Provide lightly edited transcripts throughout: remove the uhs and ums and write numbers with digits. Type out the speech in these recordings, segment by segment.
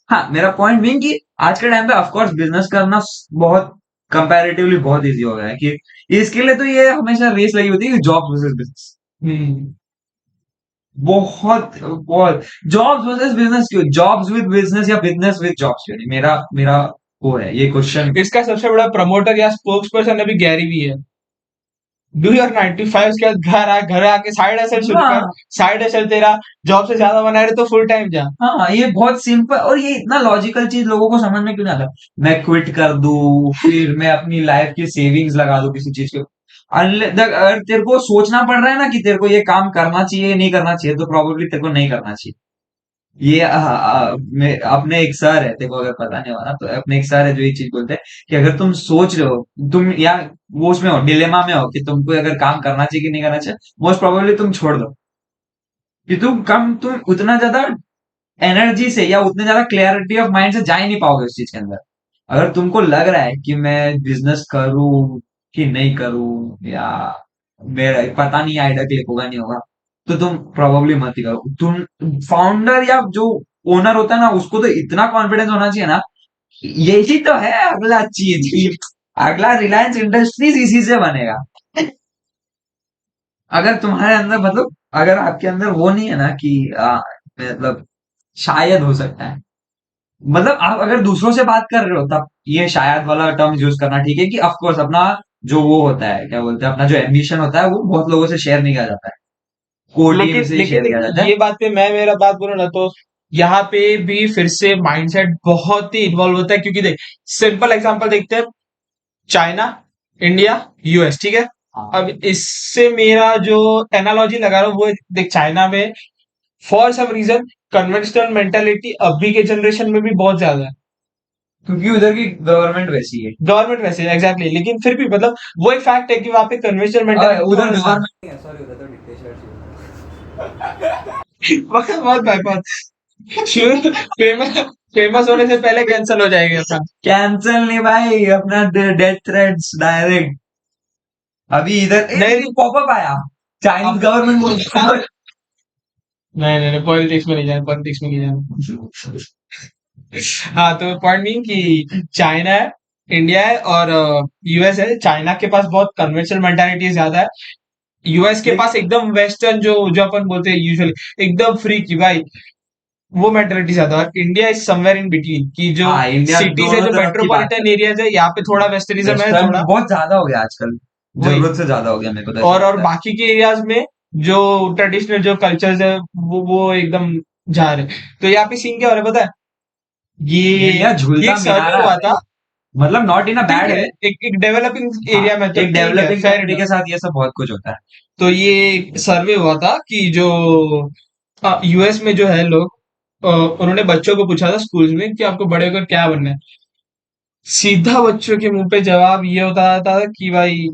हाँ, मेरा point being कि आज के टाइम पे ऑफ कोर्स बिजनेस करना बहुत कंपैरेटिवली बहुत इजी हो गया है कि इसके लिए तो ये हमेशा रेस लगी होती है कि जॉब वर्सेस बिजनेस। हम्म। बहुत बहुत जॉब्स वर्सेस बिजनेस क्यों, जॉब्स विद बिजनेस या बिजनेस विद जॉब्स क्यों नहीं, मेरा मेरा वो है ये क्वेश्चन। इसका सबसे बड़ा प्रमोटर या स्पोक्स पर्सन अभी गैरी भी है। डू योर 9 to 5, उसके बाद घर आके साइड हसल शुरू कर। हाँ साइड हसल तेरा जॉब से ज्यादा बना रहे तो फुल टाइम जा। हाँ, ये बहुत सिंपल और ये इतना लॉजिकल चीज लोगों को समझ में क्यों नहीं आता। मैं क्विट कर दूं, फिर मैं अपनी लाइफ की सेविंग्स लगा दूं किसी चीज के। अगर तेरे को सोचना पड़ रहा है ना कि तेरे को ये काम करना चाहिए नहीं करना चाहिए, तो प्रोबेबली तेरे को नहीं करना चाहिए। ये अपने एक सर है, तेरे को अगर पता नहीं होगा तो अपने एक सर है जो ये चीज बोलते हैं कि अगर तुम सोच रहे हो, तुम या वो उसमें हो, डिलेमा में हो कि तुमको अगर काम करना चाहिए कि नहीं करना चाहिए, मोस्ट प्रोबेबली तुम छोड़ दो। कि तुम उतना ज्यादा एनर्जी से या उतने ज्यादा क्लैरिटी ऑफ माइंड से जा ही नहीं पाओगे उस चीज के अंदर। अगर तुमको लग रहा है कि मैं बिजनेस करूं कि नहीं करूं, या मेरा पता नहीं आइडिया क्लिक होगा नहीं होगा, तो तुम प्रोबेबली मत ही करो। तुम फाउंडर या जो ओनर होता है ना, उसको तो इतना कॉन्फिडेंस होना चाहिए ना, यही तो है अगला चीज कि अगला रिलायंस इंडस्ट्रीज इसी से बनेगा। अगर तुम्हारे अंदर मतलब अगर आपके अंदर वो नहीं है ना कि मतलब शायद हो सकता है, मतलब आप अगर दूसरों से बात कर रहे हो तब ये शायद वाला टर्म यूज करना ठीक है कि ऑफ कोर्स अपना जो वो होता है क्या बोलते हैं, अपना जो एम्बिशन होता है वो बहुत लोगों से शेयर नहीं किया जाता है, कोर टीम लेकिन से ही लेकिन शेयर किया देखिए जाता है। ये बात पे मैं मेरा बात बोलूं ना तो यहाँ पे भी फिर से माइंडसेट बहुत ही इन्वॉल्व होता है, क्योंकि देख सिंपल एग्जांपल देखते हैं। चाइना, इंडिया, यूएस, ठीक है। हाँ अब इससे मेरा जो एनालॉजी लगा रहा हूँ वो देख, चाइना में for some reason conventional mentality अभी के जनरेशन में भी बहुत ज्यादा है। क्योंकि उधर की गवर्नमेंट वैसी है। गवर्नमेंट वैसे एग्जैक्टली, लेकिन फिर भी मतलब वो एक फैक्ट है कि वहां पे कन्वेंशनल मेंटेलिटी उधर थोड़ा सा गवर्नमेंट नहीं है, सॉरी, उधर तो डिक्टेटरशिप। बहुत बहुत बहुत फेमस फेमस होने से पहले कैंसिल हो जाएगी अपना। कैंसल नहीं भाई, अपना डेथ थ्रेट्स डायरेक्ट। अभी इधर नहीं एक नहीं, पॉपअप आया, चाइनीज अब गवर्नमेंट बोलता है। नहीं नहीं नहीं, पॉलिटिक्स में नहीं जाना, पॉलिटिक्स में नहीं जाना। हाँ, तो पॉइंट नहीं कि चाइना है, इंडिया है और यूएस है। चाइना के पास बहुत कन्वेंशनल मेंटालिटी ज्यादा है। यूएस के पास लेकिन एकदम वेस्टर्न जो जो अपन बोलते हैं यूजुअली, एकदम फ्री की भाई, वो मेंटालिटी ज्यादा है। India is somewhere in between की जो हाँ, इंडिया सिटीज है, दोनों जो तरफ की बात मेट्रोपॉलिटन कर। एरियाज है, यहाँ पे थोड़ा वेस्टर्निज्म है वेस्टर्न थोड़ा। बहुत ज्यादा हो गया आजकल, वही। जरूरत से ज्यादा हो गया, मेरे को तो ऐसा और लगता है। बाकी के एरियाज में जो ट्रेडिशनल जो कल्चर्स है वो एकदम जा रहे हैं। तो यहाँ पे सीन क्या हो रहा है पता है? इंडिया ये झूलता एक सर्वे मिनारा हुआ है, था। मतलब नॉट इन अ ठीक बैड है, वे। एक डेवलपिंग हाँ, एरिया में तो एक ठीक है, डेवलपिंग फेयर कंट्री इनफ। के साथ ये सब बहुत कुछ होता है। तो ये सर्वे हुआ था कि जो यूएस में जो है लोग, उन्होंने बच्चों को पूछा था स्कूल्स में कि आपको बड़े होकर क्या बनना है। सीधा बच्चों के मुंह पे जवाब ये होता था कि भाई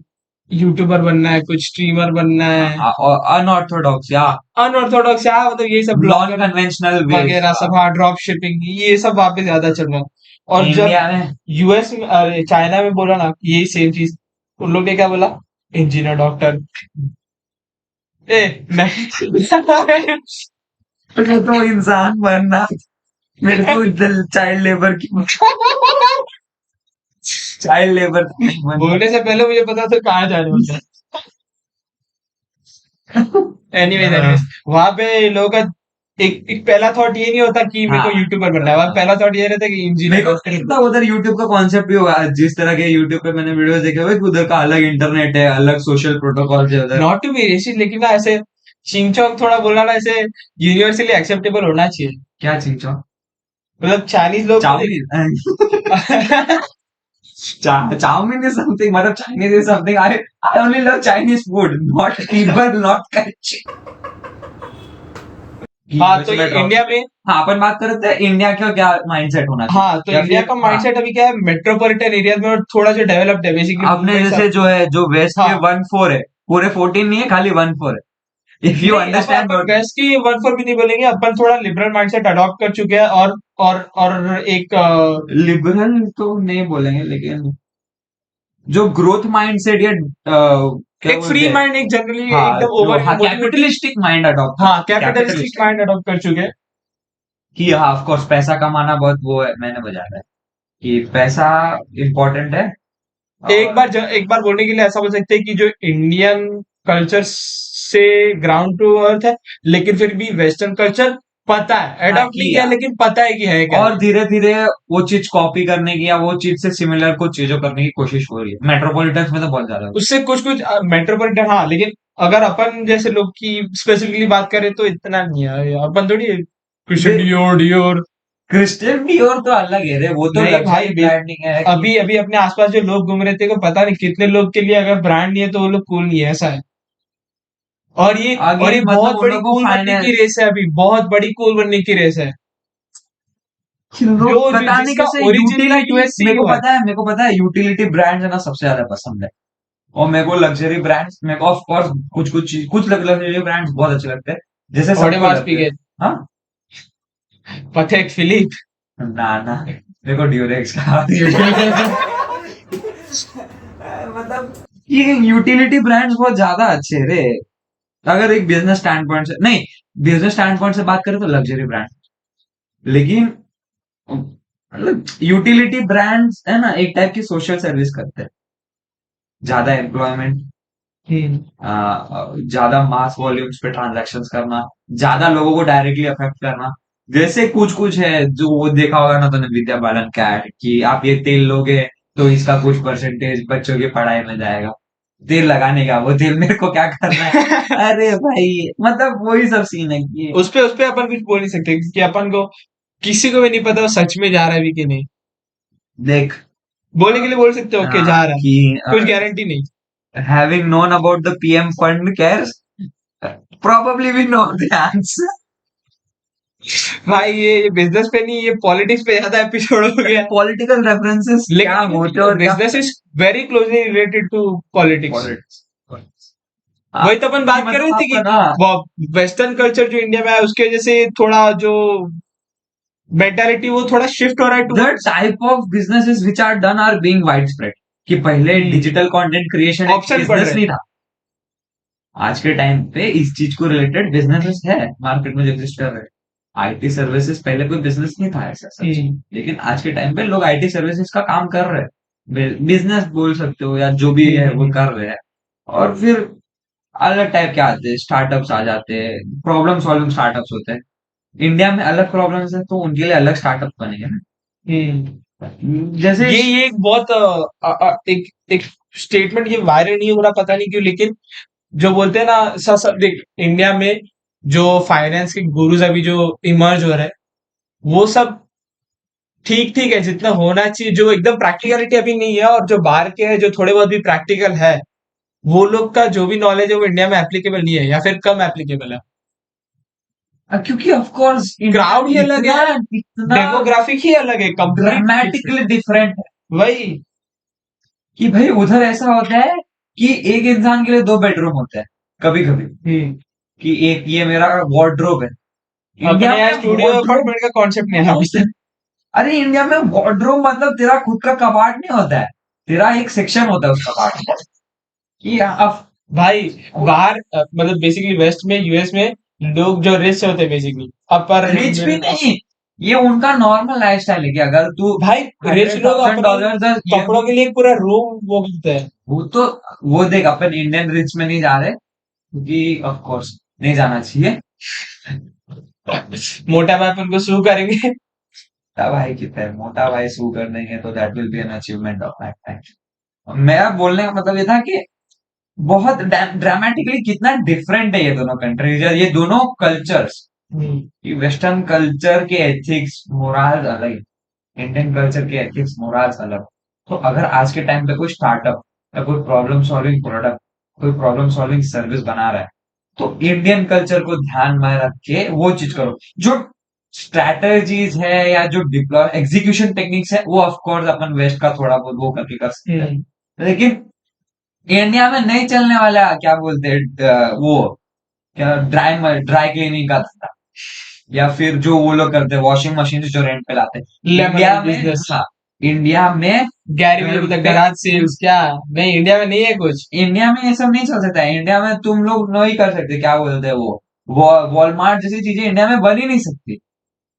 यूट्यूबर बनना है, कुछ स्ट्रीमर बनना है। और अनऑर्थोडॉक्स या अनऑर्थोडॉक्स, या मतलब यही सब नॉन ब्लॉगर कन्वेंशनल वेज। वगैरह सब, हाँ, ड्रॉप शिपिंग, ये सब वहां पे ज्यादा चल रहा है। और जब इंडिया में यूएस में, अरे चाइना में बोला ना यही सेम चीज, उन लोग ने क्या बोला? Engineer, doctor. ए नहीं। मुझे तो इंसान बनना, मेरे को चाइल्ड लेबर की, चाइल्ड लेबर नहीं बनना। बोलने से पहले मुझे पता था कहाँ जाने वाला है। एनीवेज हाँ एनीवेज, वहां पे लोगों का एक पहला थॉट ये नहीं होता कि मेरे हाँ, को यूट्यूबर बनना है, वहां पहला थॉट ये रहता है कि मेरे इंजीनियर, को डॉक्टर। नहीं लगता उधर यूट्यूब का कॉन्सेप्ट भी होगा जिस तरह के यूट्यूब पे मैंने वीडियोस देखे हुए कि उधर का अलग इंटरनेट है, अलग सोशल प्रोटोकॉल है उधर। नॉट टू बी रेसिस्ट, लेकिन ना ऐसे चिंचोक थोड़ा बोलना ना ऐसे यूनिवर्सली एक्सेप्टेबल होना चाहिए। क्या चिंचो, मतलब चाइनीज लोग को देख। चाउमीन। चाउमीन इज समथिंग, मतलब Chinese is something, I only love Chinese food, not people, not culture. हाँ, तो वैसे ये मैं ड्रॉप। इंडिया में। हाँ, अपन बात कर रहे थे इंडिया का क्या माइंडसेट होना हाँ, तो चाहिए, या इंडिया फिर का हाँ माइंडसेट अभी क्या है, मेट्रोपॉलिटन एरियाज में और थोड़ा जो डेवलप्ड है, बेसिकली अपने मुंबई सब। जैसे जो है, जो वेस्ट के हाँ, 1/4 है, पूरे 14 नहीं है, खाली 1/4 है, इफ यू नहीं, अब अंडरस्टैंड अपन व्हाट। वेस्ट की वन फोर भी नहीं बोलेंगे, अपन थोड़ा लिबरल माइंडसेट अडॉप्ट कर चुके हैं। और एक लिबरल तो नहीं बोलेंगे, लेकिन जो ग्रोथ माइंडसेट या क्या एक बोलते फ्री हैं। माइंड, एक जनरली हाँ एकदम जो, ओवर हाँ मोटिवेटेड। कैपिटलिस्टिक माइंड अडॉप्ट हाँ, कर, कैपिटलिस्टिक कैपिटलिस्टिक। माइंड अडॉप्ट कर चुके हैं। कि हाँ ऑफ कोर्स पैसा कमाना बहुत वो है, मैंने बताया था कि पैसा इम्पोर्टेंट है। और एक बार बोलने के लिए ऐसा बोल सकते हैं कि जो इंडियन कल्चर से ग्राउंड टू अर्थ है, लेकिन फिर भी वेस्टर्न कल्चर पता है, हाँ अडॉप्ट नहीं कि किया लेकिन पता है कि है क्या और है। धीरे धीरे वो चीज कॉपी करने की या वो चीज से सिमिलर कुछ चीजों करने की कोशिश हो रही है, मेट्रोपॉलिटन्स में तो बहुत ज्यादा हो उससे कुछ कुछ मेट्रोपॉलिटन, हाँ, लेकिन अगर अपन जैसे लोग की स्पेसिफिकली बात करें तो इतना नहीं है, अपन थोड़ी क्रिश्चियन रही है। Dior Dior. क्रिस्टियन डियोर तो अलग है रे, वो तो नहीं भाई, लग्जरी ब्रांडिंग है कि अभी अभी अपने आसपास जो लोग घूम रहे थे को पता नहीं कितने लोग के लिए अगर ब्रांड नहीं है तो वो लोग कूल नहीं है, ऐसा है। और ये अगेन मतलब बहुत उन बड़ी लोगों को कूल बनने की फाइनेंस, रेस है, अभी बहुत बड़ी कूल बनने की रेस है। लोग पता नहीं जिसका कैसे ओरिजिन ना यूटिलिटी, यूएस से ही हुआ है। मेरे को पता है यूटिलिटी ब्रांड्स है ना सबसे ज्यादा पसंद है। और मेरे को लग्जरी ब्रांड्स, मेरे को ऑफ कोर्स कुछ लग्जरी ब्रांड्स बहुत अच्छे लगते हैं, जैसे सबको ओडेमास लगते हैं। पिगेट, हाँ पथेक फिलिप। ना ना, मेरे को ड्यूरेक्स का मतलब ये यूटिलिटी ब्रांड्स बहुत ज्यादा अच्छे हैं रे। अगर एक बिजनेस स्टैंड पॉइंट से नहीं, बिजनेस स्टैंड पॉइंट से बात करें तो लग्जरी ब्रांड, लेकिन मतलब यूटिलिटी ब्रांड्स है ना एक टाइप की सोशल सर्विस करते हैं, ज्यादा एम्प्लॉयमेंट, हम्म। ज्यादा मास वॉल्यूम्स पे ट्रांजैक्शंस करना, ज्यादा लोगों को डायरेक्टली अफेक्ट करना। जैसे कुछ कुछ है जो वो देखा होगा ना तूने विद्या बालन का है कि आप ये तेल लोगे तो इसका कुछ परसेंटेज बच्चों की पढ़ाई में जाएगा। तेल लगाने का, वो तेल मेरे को क्या करना है? अरे भाई मतलब वही सब सीन है कि उस पे अपन कुछ बोल नहीं सकते क्योंकि अपन को किसी को भी नहीं पता वो सच में जा रहा है भी कि नहीं। देख बोलने के लिए बोल सकते हो ओके जा रहा है, कि कुछ गारंटी नहीं। having known about the PM fund cares, probably we know the answer. भाई ये बिजनेस पे नहीं, ये पॉलिटिक्स पे ज्यादा एपिसोड हो गया। पॉलिटिकल रेफरेंसेस क्या होते हैं लेकिन और क्या business is very closely related to politics. Politics. वही तो अपन बात कर रहे मतलब थे आपका ना कि वेस्टर्न कल्चर जो इंडिया में है उसके वजह से थोड़ा जो मेंटालिटी वो थोड़ा शिफ्ट हो रहा है the towards. type of businesses which are done are being widespread, कि पहले डिजिटल कंटेंट क्रिएशन एक ऑप्शन बढ़ बिजनेस रहे नहीं था। आज के टाइम पे इस चीज को रिलेटेड बिजनेसेस है मार्केट में जो एग्जिस्ट कर रहे हैं। आईटी सर्विसेज पहले कोई बिजनेस नहीं था ऐसा सच, हैं। लेकिन आज के टाइम पे लोग आईटी सर्विसेज का काम कर रहे हैं, बिजनेस बोल सकते हो या जो भी है वो कर रहे हैं। और फिर अलग टाइप के आते हैं, स्टार्टअप्स आ जाते हैं, प्रॉब्लम सॉल्विंग स्टार्टअप्स होते हैं। इंडिया में अलग प्रॉब्लम्स है तो उनके लिए अलग स्टार्टअप बनेंगे ना, जैसे ये एक बहुत एक एक स्टेटमेंट ये वायरल नहीं हो रहा पता नहीं क्यों, लेकिन जो बोलते हैं ना देख इंडिया में जो फाइनेंस के गुरुज अभी जो इमर्ज हो रहे हैं वो सब ठीक ठीक है जितना होना चाहिए, जो एकदम प्रैक्टिकलिटी अभी नहीं है, और जो बाहर के है जो थोड़े बहुत भी प्रैक्टिकल है वो लोग का जो भी नॉलेज है वो इंडिया में एप्लीकेबल नहीं है या फिर कम एप्लीकेबल है। क्योंकि ऑफ कोर्स इंडिया क्राउड ही अलग इतना है, इतना डेमोग्राफिक ही अलग है, कंप्लीट डिफरेंट। ड्रामेटिकली डिफरेंट है वही। कि भाई उधर ऐसा होता है कि एक इंसान के लिए दो बेडरूम होते हैं कभी कभी, हम्म। कि एक ये मेरा वार्डरोब है। इंडिया अपने यहाँ में स्टूडियो वार्डरोब, अपार्टमेंट का कॉन्सेप्ट नहीं है अभी तक। अरे इंडिया में वार्डरोब मतलब तेरा खुद का कबाड़ नहीं होता है, तेरा एक सेक्शन होता है उस कबाड़ में कि अब भाई बाहर मतलब बेसिकली वेस्ट में यूएस में लोग जो रिच होते हैं बेसिकली अपर रिच भी नहीं, ये उनका नॉर्मल लाइफस्टाइल है कि अगर तू भाई रिच लोग अपने $100,000 ये कपड़ों के लिए पूरा रूम वो करते हैं। वो तो वो देख अपन इंडियन रिच में नहीं जा रहे क्योंकि ऑफ कोर्स नहीं जाना चाहिए। मोटा भाई अपन को सू करेंगे। मोटा भाई कितना है, मोटा भाई सू कर देंगे तो that will be an achievement of life time. मेरा बोलने का मतलब ये था कि बहुत ड्रामेटिकली कितना डिफरेंट है ये दोनों कंट्रीज, ये दोनों कल्चर्स। वेस्टर्न कल्चर के एथिक्स मोराल्स अलग है, इंडियन कल्चर के एथिक्स मोराल्स अलग। तो अगर आज के टाइम पे कोई स्टार्टअप या कोई प्रॉब्लम सॉल्विंग प्रोडक्ट, कोई प्रॉब्लम सॉल्विंग सर्विस बना रहा है तो इंडियन कल्चर को ध्यान में रख के वो चीज करो। जो स्ट्रैटेजीज है या जो डिप्लॉय एग्जीक्यूशन टेक्निक्स है वो ऑफ कोर्स अपन वेस्ट का थोड़ा बहुत वो करके कर सकते हैं, लेकिन इंडिया में नहीं चलने वाला क्या बोलते हैं वो क्या ड्राई क्लीनिंग का धंधा, या फिर जो वो लोग करते हैं वॉशिंग मशीन जो रेंट पे लाते हैं इंडिया में। बिजनेस हाँ इंडिया में गैरी भी अभी तक गराज सेल्स क्या, नहीं इंडिया में नहीं है कुछ। इंडिया में ये सब नहीं चल सकता है। इंडिया में तुम लोग नहीं कर सकते, क्या बोलते हैं वो वॉलमार्ट जैसी चीजें इंडिया में बन ही नहीं सकती।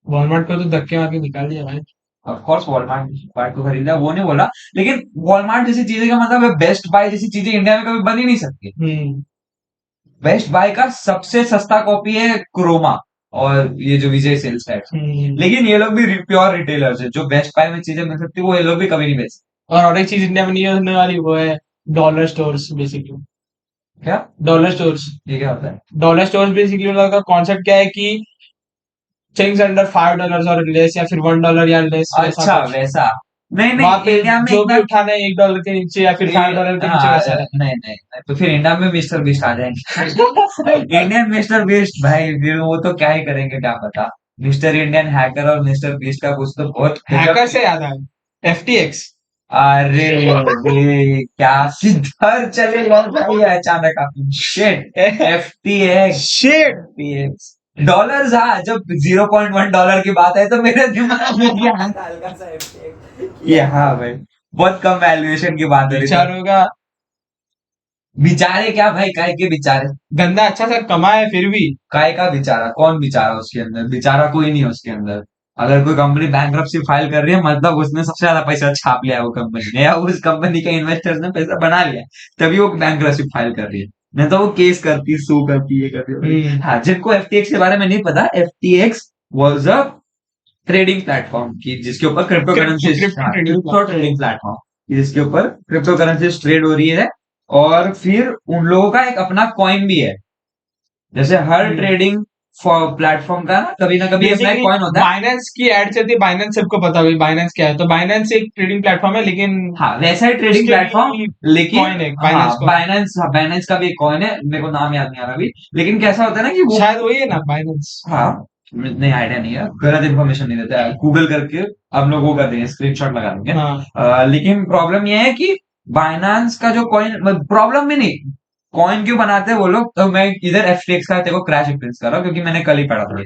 वॉलमार्ट को तो धक्के मार के निकाल दिया भाई। ऑफ कोर्स वॉलमार्ट पार्ट को खरीदा, वो नहीं बोला, लेकिन वॉलमार्ट जैसी चीजें का मतलब है बेस्ट बाय जैसी चीजें इंडिया में कभी बन ही नहीं सकती। हम्म। बेस्ट बाय का सबसे सस्ता कॉपी है क्रोमा और ये जो विजय सेल्स टैक्स। हम्म। लेकिन ये लोग भी प्योर रिटेलर्स है, जो बेस्ट बाय में चीजें मिल सकती है वो ये लोग भी कभी नहीं बेच सकते। और एक चीज इंडिया में नहीं होने वाली, वो है डॉलर स्टोर्स बेसिकली। क्या? Dollar stores. ये क्या होता है? डॉलर स्टोर्स बेसिकली उनका कॉन्सेप्ट क्या है कि थिंग्स अंडर $5 और लेस, या फिर $1 या लेस, वैसा अच्छा कुछ। वैसा। नहीं वहां नहीं, पे इंडिया में जो भी इतना उठाना है $1 के नीचे या फिर $5 के नीचे, हाँ वैसा है। नहीं नहीं नहीं, तो फिर इंडिया में मिस्टर बीस्ट आ जाएंगे। इंडियन मिस्टर बीस्ट भाई, फिर वो तो क्या ही करेंगे क्या पता। मिस्टर इंडियन हैकर और मिस्टर बीस्ट का कुछ तो बहुत गजब। हैकर से याद आया, FTX। अरे ये क्या किधर चले गए भाई अचानक आप, shit. FTX। Shit. FTX dollars, हाँ जब $0.1 की बात है तो मेरे दिमाग में ये आता है हल्का सा FTX, ये हाँ भाई बहुत कम वैल्यूएशन की बात हो रही थी। बेचारों का बेचारे क्या भाई, काय के बेचारे? गंदा अच्छा सा कमा है फिर भी। काय का बेचारा? कौन बेचारा उसके अंदर? बेचारा कोई नहीं है उसके अंदर। अगर कोई कंपनी बैंकरप्सी फाइल कर रही है मतलब उसने सबसे ज्यादा पैसा छाप लिया है वो कंपनी ने, या उस कंपनी के इन्वेस्टर्स ने पैसा बना लिया है, तभी वो बैंकरप्सी फाइल कर रही है। नहीं तो वो केस करती, सू करती, ये करती। हाँ, जिनको FTX के बारे में नहीं पता, FTX was a trading platform की जिसके ऊपर crypto currency, crypto trading crypto trading platform जिसके ऊपर क्रिप्टो करेंसी ट्रेड हो रही है। और फिर उन लोगों का एक अपना कॉइन भी है। जैसे हर ट्रेडिंग प्लेटफॉर्म का ना कभी अपना एक बेसिकली कॉइन होता है। बाइनेंस की एड चलती है, बाइनेंस सबको पता होगी बाइनेंस क्या है, तो बाइनेंस एक ट्रेडिंग प्लेटफॉर्म है, लेकिन हाँ वैसा ही ट्रेडिंग उसके प्लेटफॉर्म, भी लेकिन कॉइन है, हाँ बाइनेंस कॉइन। बाइनेंस का भी एक कॉइन है, मेरे को नाम याद नहीं आ रहा अभी। लेकिन कैसा होता है ना कि वो, शायद वही है ना बाइनेंस। हाँ नहीं आइडिया नहीं है, गलत इन्फॉर्मेशन नहीं देता है, गूगल करके हम लोग वो कर देंगे, स्क्रीनशॉट लगा देंगे। हाँ। लेकिन प्रॉब्लम ये है कि बाइनांस का जो कॉइन, प्रॉब्लम भी नहीं, कॉइन क्यों बनाते हैं वो लोग, तो मैं इधर FTX का तेरे को क्रैश एक्सपीरियंस कर रहा हूँ क्योंकि मैंने कल ही पढ़ा था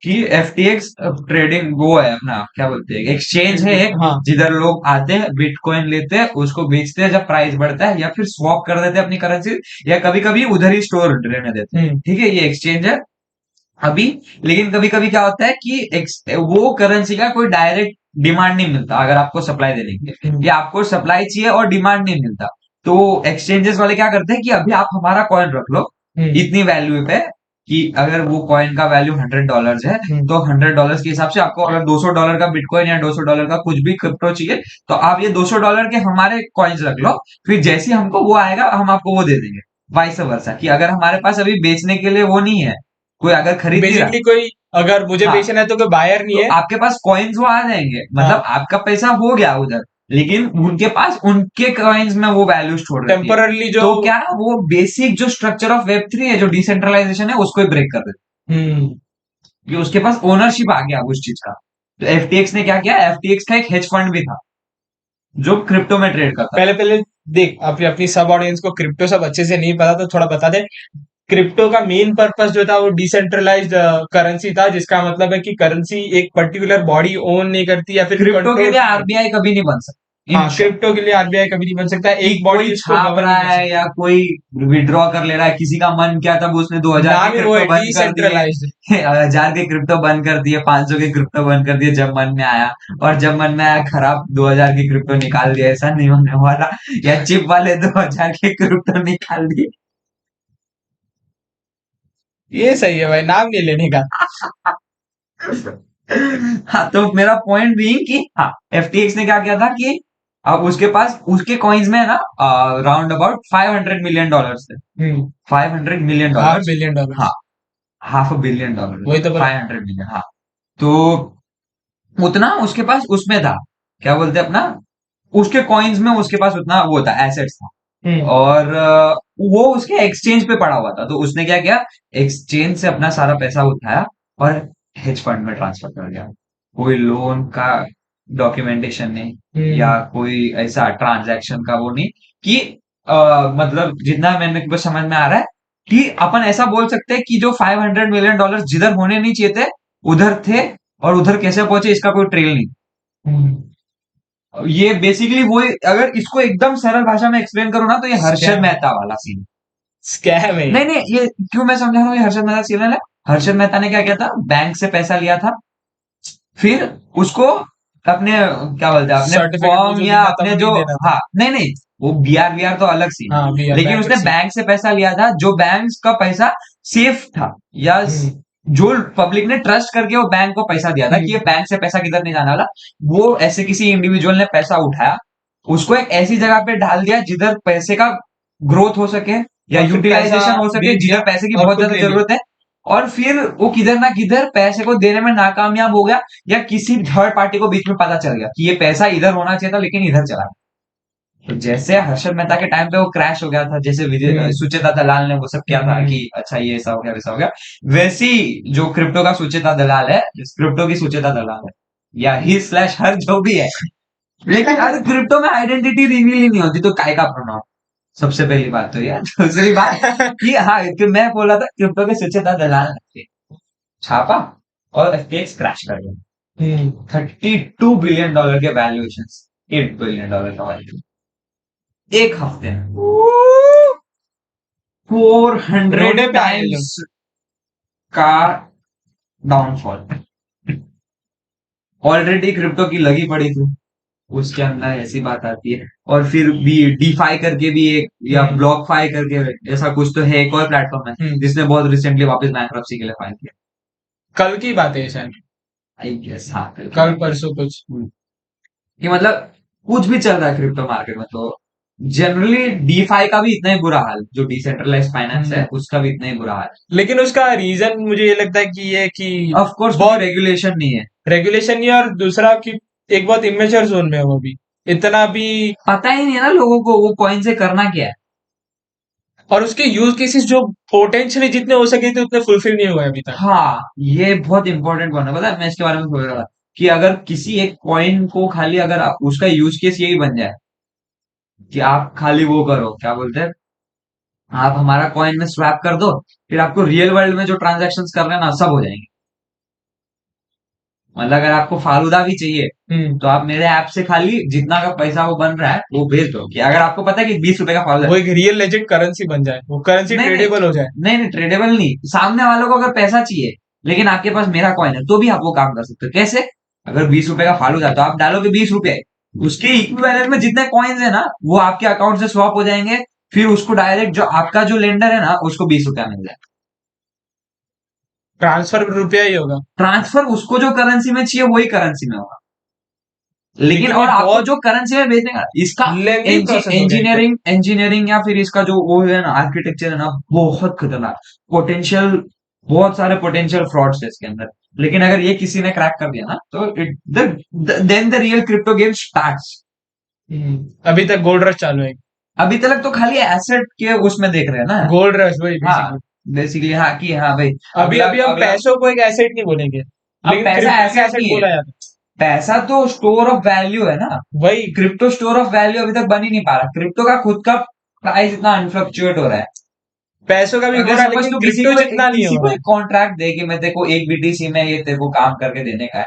कि FTX ट्रेडिंग वो है अपना, क्या बोलते हैं, एक्सचेंज है एक, हाँ। जिधर लोग आते हैं बिटकॉइन लेते हैं उसको बेचते हैं जब प्राइस बढ़ता है, या फिर स्वैप कर देते हैं अपनी करेंसी, या कभी कभी उधर ही स्टोर रहने देते हैं। ठीक है, ये एक्सचेंज है अभी। लेकिन कभी कभी क्या होता है कि वो करेंसी का कोई डायरेक्ट डिमांड नहीं मिलता अगर आपको सप्लाई देने के लिए, या आपको सप्लाई चाहिए और डिमांड नहीं मिलता, तो एक्सचेंजेस वाले क्या करते हैं कि अभी आप हमारा कॉइन रख लो इतनी वैल्यू पे, कि अगर वो कॉइन का वैल्यू $100 है तो $100 के हिसाब से आपको अगर $200 का बिटकॉइन या $200 का कुछ भी क्रिप्टो चाहिए, तो आप ये $200 के हमारे कॉइन्स रख लो, फिर जैसे ही हमको वो आएगा हम आपको वो दे देंगे। वाइस वर्सा, कि अगर हमारे पास अभी बेचने के लिए वो नहीं है, कोई अगर खरीद नहीं रहा, बेसिकली कोई अगर मुझे हाँ बेचना है तो कोई बायर नहीं तो है। आपके पास कॉइन्स वो आ जाएंगे, मतलब हाँ। आपका पैसा हो गया उधर, लेकिन उनके पास उनके कॉइन्स में वो वैल्यू छोड़ रखी है। टेम्पररली जो तो क्या वो बेसिक जो स्ट्रक्चर ऑफ Web3 है, जो डिसेंट्रलाइजेशन है, उसको ही ब्रेक कर देते हम्म हैं, कि उसके पास ओनरशिप आ गया उस चीज का। तो FTX ने क्या किया, FTX का एक हेज फंड भी था जो क्रिप्टो में ट्रेड करता था। पहले पहले देख, अपनी सब ऑडियंस को क्रिप्टो सब अच्छे से नहीं पता, तो थोड़ा बता दे। क्रिप्टो का मेन पर्पस जो था वो डिसेंट्रलाइज्ड करेंसी था, जिसका मतलब है कि करेंसी एक पर्टिकुलर बॉडी ओन नहीं करती या फिर क्रिप्टो के कंट्रोल। लिए RBI कभी नहीं बन सकता। हाँ, क्रिप्टो के लिए आरबीआई कभी नहीं बन सकता, कि एक बॉडी कोई उसको छाप गवर्न रहा नहीं कर है सकती। या कोई विड्रॉ कर ले रहा है, किसी का मन किया तब उसने 2000 नाम के ही वो है क्रिप्टो बंद कर दिए, डिसेंट्रलाइज्ड। 1000 के क्रिप्टो बंद कर दिए, 500 के क्रिप्टो बंद कर दिए जब मन में आया, और जब मन में आया खराब 2000 के क्रिप्टो निकाल दिया, ऐसा नहीं होने वाला। या चिप वाले 2000 के क्रिप्टो निकाल दिए। ये सही है भाई, नाम नहीं लेने का। हाँ, तो मेरा पॉइंट भी कि हाँ, FTX ने क्या किया था कि अब उसके पास उसके कॉइन्स में है ना राउंड अबाउट $500 मिलियन थे। $500 मिलियन। $500 बिलियन। हाँ, $500 million, वही तो बोला। 500 million, हाँ। तो उतना उसके पास उसमें था, क्या बोलते हैं अपना, उसके कॉइन्स में उसके पास उतना वो था, एसेट्स था। और वो उसके एक्सचेंज पे पड़ा हुआ था, तो उसने क्या किया, एक्सचेंज से अपना सारा पैसा उठाया और हेज फंड में ट्रांसफर कर दिया। कोई लोन का डॉक्यूमेंटेशन नहीं या कोई ऐसा ट्रांजैक्शन का वो नहीं, कि मतलब जितना मैंने को समझ में आ रहा है कि अपन ऐसा बोल सकते हैं कि जो $500 मिलियन जिधर होने नहीं चाहिए थे उधर थे, और उधर कैसे पहुंचे इसका कोई ट्रेल नहीं। ये बेसिकली वो, अगर इसको एकदम सरल भाषा में एक्सप्लेन करूँ ना, तो ये हर्षद Scam। मेहता वाला सीन। स्कैम है नहीं नहीं, ये क्यों मैं समझा रहा हूँ ये हर्षद मेहता सीन है। हर्षद मेहता ने क्या किया था, बैंक से पैसा लिया था, फिर उसको अपने क्या बोलते हैं अपने सर्टिफिकेट वो फॉर्म जो या देना था अपने वो जो, नहीं देना था। हाँ नहीं नहीं, वो बीआर तो अलग सीन हाँ है, भैया लेकिन उसने बैंक्रप्सी। बैंक से पैसा लिया था जो बैंक का पैसा सेफ था, या हम्म जो पब्लिक ने ट्रस्ट करके वो बैंक को पैसा दिया था कि ये हम्म बैंक से पैसा किधर नहीं जाने वाला, वो ऐसे किसी इंडिविजुअल ने पैसा उठाया, उसको एक ऐसी जगह पे डाल दिया जिधर पैसे का ग्रोथ हो सके या और फिर पैसा यूटिलाइजेशन हो दे सके, दिया जिधर पैसे की और बहुत खुद ज्यादा ले लिया। जरूरत है, और फिर वो किधर ना किधर पैसे को देने में नाकामयाब हो गया, या किसी थर्ड पार्टी को बीच में पता चल गया कि ये पैसा इधर होना चाहिए था लेकिन इधर चला गया। तो जैसे हर्षद मेहता के टाइम पे वो क्रैश हो गया था, जैसे विजय हम्म सुचेता दलाल ने वो सब किया था कि हम्म अच्छा ये ऐसा हो गया वैसा हो गया, वैसी जो क्रिप्टो का सुचेता दलाल है, क्रिप्टो की सुचेता दलाल है, या ही स्लैश हर जो भी है, लेकिन यार क्रिप्टो में आइडेंटिटी रिवील ही नहीं होती, तो काय का प्रोनाउन, सबसे पहली बात तो यार। दूसरी बात कि हाँ, कि मैं बोला था क्रिप्टो के सुचेता दलाल ने छापा और एफटीएक्स क्रैश कर गया, $32 बिलियन के वैल्यूएशन, $8 बिलियन का वैल्यू, एक हफ्ते में 400 रोडे पे आए लोग। टाइम्स का डाउनफॉल। ऑलरेडी क्रिप्टो की लगी पड़ी थी, उसके अंदर ऐसी बात आती है, और फिर भी डीफाई करके भी एक, या हम्म ब्लॉक फाई करके ऐसा कुछ तो है, एक और प्लेटफॉर्म है हम्म जिसने बहुत रिसेंटली वापस बैंक्रप्सी के लिए फाइल किया। कल की बात है शायद। आई गेस हाँ, फिर की कल बात है। परसों कुछ। कि मतलब कुछ भी चल रहा है क्रिप्टो मार्केट में, तो जनरली डीफाई का भी इतना ही बुरा हाल, जो डिसेंट्रलाइज फाइनेंस है हम्म उसका भी इतना ही बुरा हाल लेकिन उसका रीजन मुझे ये लगता है कि ये कि है, ऑफ कोर्स क्योंकि बहुत रेगुलेशन नहीं है, रेगुलेशन नहीं है, और दूसरा कि एक बहुत इमेच्योर जोन में है वो भी, इतना भी। पता ही नहीं है ना लोगों को वो कॉइन से करना क्या है। और उसके यूज केसेस जो पोटेंशियली जितने हो सके थे उतने फुलफिल नहीं हुए अभी तक। हाँ, ये बहुत इंपॉर्टेंट पॉइंट है, पता है मैं इसके बारे में सोच रहा था कि अगर किसी एक कॉइन को खाली, अगर उसका यूज केस यही बन जाए कि आप खाली वो करो, क्या बोलते हैं, आप हमारा कॉइन में स्वैप कर दो, फिर आपको रियल वर्ल्ड में जो ट्रांजैक्शंस करने हैं ना सब हो जाएंगे। मतलब अगर आपको फालूदा भी चाहिए हम्म तो आप मेरे ऐप से खाली जितना का पैसा वो बन रहा है वो भेज दो, कि अगर आपको पता है कि 20 रुपए का फालूदा है, वो एक रियल लेजेंड करेंसी बन जाए, वो करेंसी नहीं नहीं ट्रेडेबल हो जाए। नहीं नहीं, ट्रेडेबल नहीं, सामने वालों को अगर पैसा चाहिए लेकिन आपके पास मेरा कॉइन है तो भी आप वो काम कर सकते हो, कैसे? अगर 20 रुपए का फालूदा तो आप डालोगे 20 रुपए, उसके इक्विवेलेंट में जितने कॉइन्स है ना वो आपके अकाउंट से स्वैप हो जाएंगे, फिर उसको डायरेक्ट जो आपका जो लेंडर है ना उसको 20 रुपया मिल जाए। ट्रांसफर रुपया ही होगा। ट्रांसफर उसको जो करेंसी में चाहिए वही करेंसी में होगा, लेकिन लेकिन ये और आपको बहुत जो करेंसी में भेजने का इसका लेंथी प्रोसेस हो गया ये तो। इंजीनियरिंग इंजीनियरिंग या फिर इसका जो वो है ना आर्किटेक्चर है ना बहुत खतरनाक, पोटेंशियल, बहुत सारे पोटेंशियल फ्रॉड्स है इसके अंदर, लेकिन अगर ये किसी ने क्रैक कर दिया ना तो then the real crypto game starts. अभी तक गोल्ड रश चालू है। अभी तक तो खाली एसेट के उसमें देख रहे हैं ना। गोल्ड रश वही हाँ, बेसिकली। बेसिकली हाँ, कि हाँ भाई अभी अगला अभी हम अगला, पैसों को एक एसेट नहीं बोलेंगे, अब लेकिन पैसा क्रिप्टो एक एसेट एसेट नहीं है, बोला जाता पैसा तो स्टोर ऑफ वैल्यू है ना, है। वही क्रिप्टो स्टोर ऑफ वैल्यू अभी तक बन ही नहीं पा रहा, क्रिप्टो का खुद का प्राइस इतना अनफ्लक्चुएट हो रहा है। पैसों का भी हो अगर रहा है, सपोज लेकिन तो क्रिप्टो जितना नहीं हो किसी को रहा है। एक कॉन्ट्रैक्ट दे कि मैं तेरे को एक बीटीसी में ये तेरे को काम करके देने का है,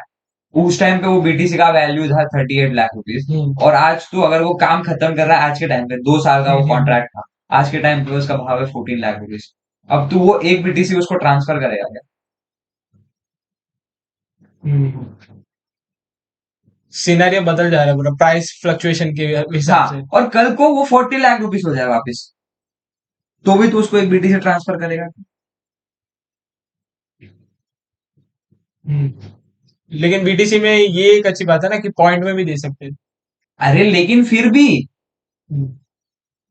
उस टाइम पे वो बीटीसी का वैल्यू था 38 लाख रुपीज, हम्म और आज तू अगर वो काम खत्म कर रहा है आज के टाइम पे, 2 साल का वो हम्म कॉन्ट्रैक्ट था, आज के टाइम पे उसका भाव है 14 लाख रुपीज, अब तू वो एक बीटीसी उसको ट्रांसफर करेगा क्या? हम्म सिनेरियो बदल जा रहा है पूरा प्राइस फ्लक्चुएशन के हिसाब हाँ, से। और कल को वो 40 लाख रुपीज हो जाए वापस, तो भी तो उसको एक बीटीसी ट्रांसफर करेगा। लेकिन बीटीसी में ये एक अच्छी बात है ना कि पॉइंट में भी दे सकते हैं। अरे लेकिन फिर भी हम्म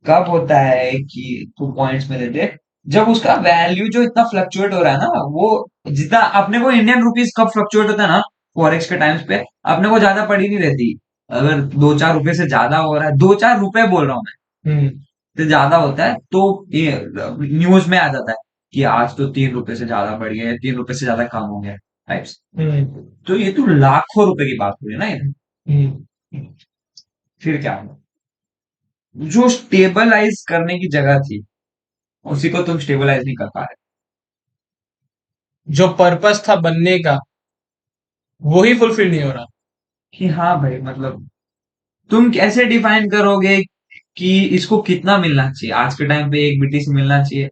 कब होता है कि तू पॉइंट्स में दे दे, जब उसका वैल्यू जो इतना फ्लक्चुएट हो रहा है ना, वो जितना अपने को इंडियन रुपीस कब फ्लक्चुएट होता है ना फॉरेक्स के टाइम्स पे, अपने को ज्यादा पड़ी नहीं रहती, अगर 2-4 रुपए से ज्यादा हो रहा है, 2-4 रुपए बोल रहा हूँ मैं, हम्म से ज्यादा होता है तो ये न्यूज में आ जाता है कि आज तो 3 रुपए से ज्यादा बढ़ गया है, 3 रुपए से ज्यादा कम हो गया टाइप्स। हम्म तो ये तो लाखों रुपए की बात हो रही है ना ये, हम्म फिर क्या होगा? जो स्टेबलाइज करने की जगह थी उसी को तुम स्टेबलाइज नहीं कर पा रहे। जो पर्पस था बनने का वो ही फुलफिल नहीं हो रहा। कि हाँ भाई मतलब तुम कैसे डिफाइन करोगे कि इसको कितना मिलना चाहिए, आज के टाइम पे एक बीटीसी मिलना चाहिए,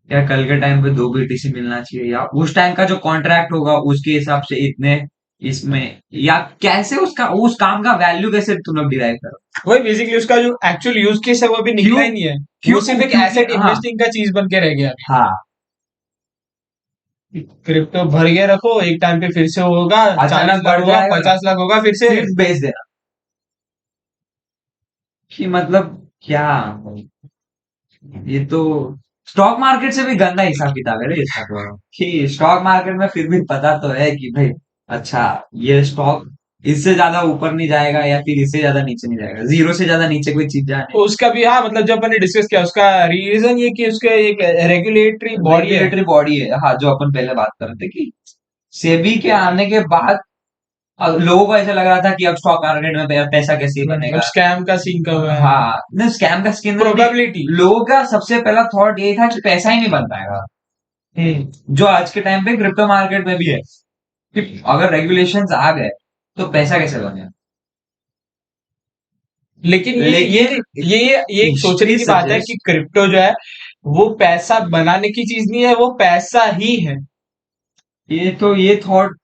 या कल के टाइम पे 2 बीटीसी मिलना चाहिए, या उस टाइम का जो कॉन्ट्रैक्ट होगा उसके हिसाब से इतने इसमें, या कैसे उसका उस काम का वैल्यू कैसे तुम लोग डिराइव करो? वही बेसिकली उसका जो एक्चुअल यूज केस है वो अभी निकला क्यों ही नहीं है। वो क्यों सिर्फ एक क्योंकि एसेट हाँ इन्वेस्टिंग का चीज बन के रह गया अभी। हाँ, क्रिप्टो भर के रखो, एक टाइम पे फिर से होगा, अचानक 40 लाख बढ़ होगा, जाएगा, 50 लाख होगा फिर से। फिर बेच देना। कि मतलब क्या, ये तो स्टॉक मार्केट से भी गंदा हिसाब किताब है रे इसका तो। कि स्टॉक मार्केट में फिर भी पता तो है कि भाई, अच्छा, ये स्टॉक इससे ज्यादा ऊपर नहीं जाएगा या फिर इससे ज्यादा नीचे नहीं जाएगा, जीरो से ज्यादा नीचे कोई चीज जाने। उसका भी हाँ, मतलब जब मैंने डिस्कस किया उसका रीजन ये कि उसका एक रेगुलेटरी बॉडी है। रेगुलेटरी बॉडी है, हाँ, जो अपन पहले बात कर रहे थे कि सेबी के आने के बाद अब लोगों को ऐसा लग रहा था कि अब स्टॉक मार्केट में पैसा कैसे अब बनेगा। स्कैम का सीन कब है? हाँ, नहीं, स्कैम का स्किन में भी प्रोबेबिलिटी। लोगों का सबसे पहला थॉट ये था कि पैसा ही नहीं बन पाएगा, जो आज के टाइम पे क्रिप्टो मार्केट में भी है, कि अगर रेगुलेशंस आ गए तो पैसा कैसे बने। लेकिन लेकिन ये एक सोचने हिस्ट्री की बात है कि सजेस्ट, क्रिप्टो जो है वो पैसा बनाने की चीज नहीं है, वो पैसा ही है। ये थॉट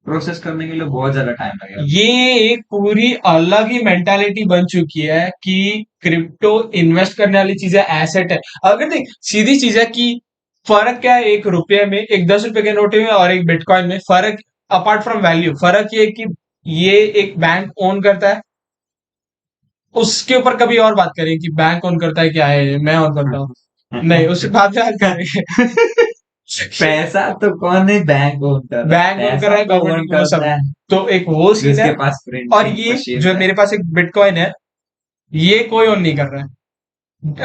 प्रोसेस करने के लिए बहुत ज्यादा टाइम लगेगा। ये एक पूरी अलग ही मेंटालिटी बन चुकी है कि क्रिप्टो इन्वेस्ट करने वाली चीज है, एसेट है। अगर देख सीधी चीज है कि फर्क क्या है एक रुपये में, एक 10 रुपए के नोट में और एक बिटकॉइन में? फर्क अपार्ट फ्रॉम वैल्यू, फर्क ये है कि ये एक बैंक ओन करता है। उसके ऊपर कभी और बात करें कि बैंक ओन करता है क्या है, मैं ओन करता हूँ। नहीं, उसके बाद में बात करेंगे। पैसा तो कौन है बैंक ओन कर रहा है, बैंक ओन कर पैसा रहा है, तो गवर्नमेंट ओन वो सब। करता है तो एक वो सीन है। जिसके पास और प्रिंटिंग ये मशीन जो है। मेरे पास एक बिटकॉइन है, ये कोई ओन नहीं कर रहा है।